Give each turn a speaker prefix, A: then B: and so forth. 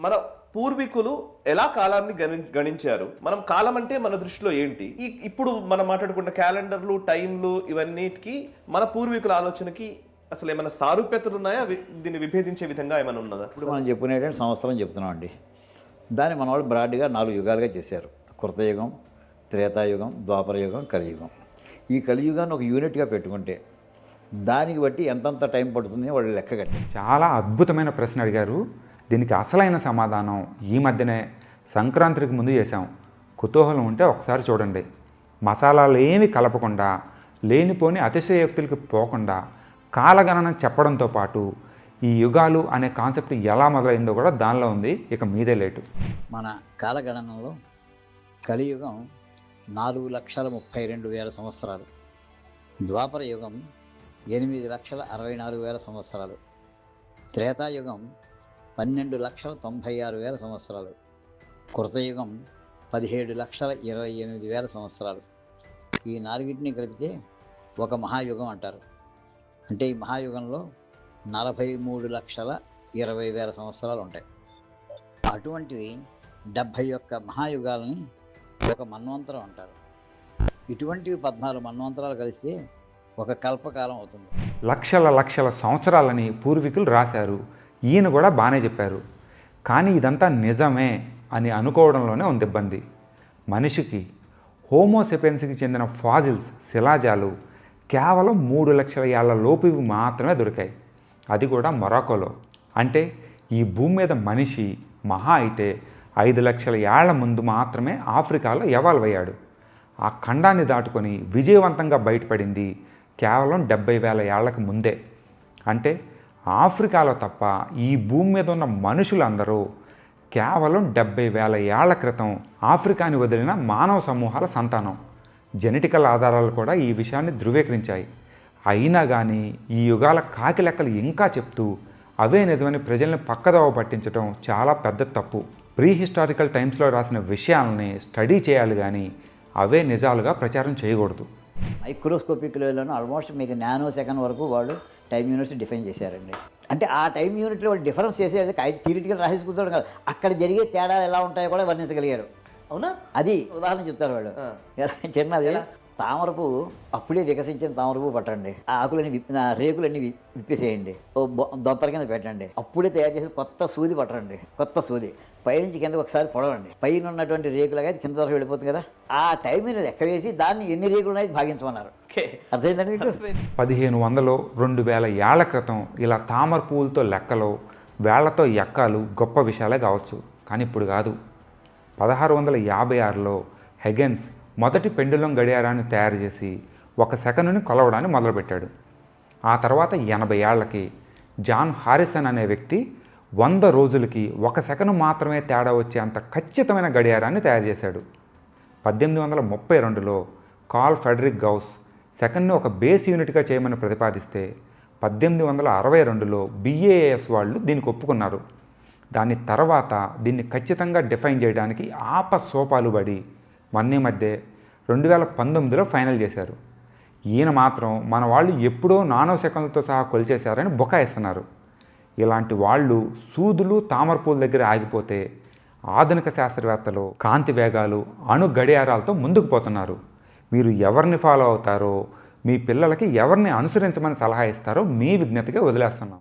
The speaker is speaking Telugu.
A: మన పూర్వీకులు ఎలా కాలాన్ని గణించారు? మనం కాలం అంటే మన దృష్టిలో ఏంటి? ఇప్పుడు మనం మాట్లాడుకున్న క్యాలెండర్లు, టైంలు ఇవన్నిటికి మన పూర్వీకుల ఆలోచనకి అసలు ఏమైనా సారూప్యతలు ఉన్నాయా? దీన్ని విభేదించే విధంగా ఏమైనా ఉన్నదా?
B: ఇప్పుడు మనం చెప్పుకునేటువంటి సంవత్సరం చెప్తున్నాం అండి. దాన్ని మన వాళ్ళు బ్రాడ్గా 4 యుగాలుగా చేశారు. కృతయుగం, త్రేతాయుగం, ద్వాపరయుగం, కలియుగం. ఈ కలియుగాన్ని ఒక యూనిట్గా పెట్టుకుంటే దానికి బట్టి ఎంతంత టైం పడుతుంది వాళ్ళు లెక్క కట్టి.
C: చాలా అద్భుతమైన ప్రశ్న అడిగారు. దీనికి అసలైన సమాధానం ఈ మధ్యనే సంక్రాంతికి ముందు చేశాం. కుతూహలం ఉంటే ఒకసారి చూడండి. మసాలాలు ఏమి కలపకుండా, లేనిపోని అతిశయోక్తులకి పోకుండా కాలగణన చెప్పడంతో పాటు ఈ యుగాలు అనే కాన్సెప్ట్ ఎలా మొదలైందో కూడా దానిలో ఉంది. ఇక మీదే లేటు.
B: మన కాలగణనలో కలియుగం 4,32,000 సంవత్సరాలు, ద్వాపర యుగం 8,64,000 సంవత్సరాలు, త్రేతాయుగం 12,96,000 సంవత్సరాలు, కృతయుగం 17,28,000 సంవత్సరాలు. ఈ నాలుగింటిని కలిపితే ఒక మహాయుగం అంటారు. అంటే ఈ మహాయుగంలో 43,20,000 సంవత్సరాలు ఉంటాయి. అటువంటివి 71 మహాయుగాలని ఒక మన్వంతరం అంటారు. ఇటువంటివి 14 మన్వంతరాలు కలిస్తే ఒక కల్పకాలం అవుతుంది.
C: లక్షల సంవత్సరాలని పూర్వీకులు రాశారు. ఈయన కూడా బాగానే చెప్పారు. కానీ ఇదంతా నిజమే అని అనుకోవడంలోనే ఉంది ఇబ్బంది. మనిషికి హోమోసెపియన్స్కి చెందిన ఫాజిల్స్, శిలాజాలు కేవలం 3 లక్షల ఏళ్ల లోపువి మాత్రమే దొరికాయి. అది కూడా మొరాకోలో. అంటే ఈ భూమి మీద మనిషి మహా అయితే 5 లక్షల ఏళ్ల ముందు మాత్రమే ఆఫ్రికాలో ఎవాల్వ్ అయ్యాడు. ఆ ఖండాన్ని దాటుకొని విజయవంతంగా బయటపడింది కేవలం 70,000 ఏళ్లకు ముందే. అంటే ఆఫ్రికాలో తప్ప ఈ భూమి మీద ఉన్న మనుషులందరూ కేవలం 70,000 ఏళ్ల క్రితం ఆఫ్రికాని వదిలిన మానవ సమూహాల సంతానం. జెనెటికల్ ఆధారాలు కూడా ఈ విషయాన్ని ధృవీకరించాయి. అయినా కానీ ఈ యుగాల కాకి లెక్కలు ఇంకా చెప్తూ అవే నిజమని ప్రజల్ని పక్కదోవ పట్టించడం చాలా పెద్ద తప్పు. ప్రీ హిస్టారికల్ టైమ్స్లో రాసిన విషయాలని స్టడీ చేయాలి కానీ అవే నిజాలుగా ప్రచారం చేయకూడదు.
B: మైక్రోస్కోపిక్ లెవెల్లోనూ ఆల్మోస్ట్ మీకు నానో సెకండ్ వరకు వాళ్ళు టైం యూనిట్స్ డిఫైన్ చేశారండి. అంటే ఆ టైం యూనిట్లో వాళ్ళు డిఫరెన్స్ చేసేది థియరిటికల్ రాసేసుకుంటాడు కాదు, అక్కడ జరిగే తేడాలు ఎలా ఉంటాయో కూడా వర్ణించగలిగారు.
A: అవునా?
B: అది ఉదాహరణ చెప్తారు వాళ్ళు. చిన్నది తామర పువ్వు అప్పుడే వికసించిన తామర పువ్వు పట్టండి, ఆ ఆకులన్నీ రేకులన్నీ విప్పేసేయండి, ఓ దొంతర కింద పెట్టండి, అప్పుడే తయారు చేసిన కొత్త సూది పట్టండి, కొత్త సూది పైనుంచి కిందకు ఒకసారి పొడవండి, పైన ఉన్నటువంటి రేకులుగా కింద వరకు వెళ్ళిపోతుంది కదా, ఆ టైం మీద లెక్క వేసి దాన్ని ఎన్ని రేకులు ఉన్నాయి భాగించమన్నారు. అర్థమైందండి?
C: 1500, 2000 ఏళ్ల క్రితం ఇలా తామర పువ్వులతో లెక్కలు, వేళ్లతో ఎక్కాలు గొప్ప విషయాలే కావచ్చు. కానీ ఇప్పుడు కాదు. 1656లో హెగెన్స్ మొదటి పెండులం గడియారాన్ని తయారు చేసి 1 సెకనుని కొలవడాన్ని మొదలుపెట్టాడు. ఆ తర్వాత 80 ఏళ్లకి జాన్ హారిసన్ అనే వ్యక్తి 100 రోజులకి 1 సెకను మాత్రమే తేడా వచ్చే అంత ఖచ్చితమైన గడియారాన్ని తయారు చేశాడు. 1832లో కార్ల్ ఫ్రెడరిక్ గౌస్ సెకండ్ని ఒక బేస్ యూనిట్గా చేయమని ప్రతిపాదిస్తే 1862లో BAAS వాళ్ళు దీనికి ఒప్పుకున్నారు. దాని తర్వాత దీన్ని ఖచ్చితంగా డిఫైన్ చేయడానికి ఆపసోపాలు పడి మొన్న మధ్య 2019లో ఫైనల్ చేశారు. ఈయన మాత్రం మన వాళ్ళు ఎప్పుడో నానో సెకండ్లతో సహా కొలిచేశారని బుకాయిస్తున్నారు. ఇలాంటి వాళ్ళు సూదులు, తామరపూల దగ్గర ఆగిపోతే ఆధునిక శాస్త్రవేత్తలు కాంతి వేగాలు, అణు గడియారాలతో ముందుకు పోతున్నారు. మీరు ఎవరిని ఫాలో అవుతారో, మీ పిల్లలకి ఎవరిని అనుసరించమని సలహా ఇస్తారో మీ విజ్ఞతగా వదిలేస్తున్నాం.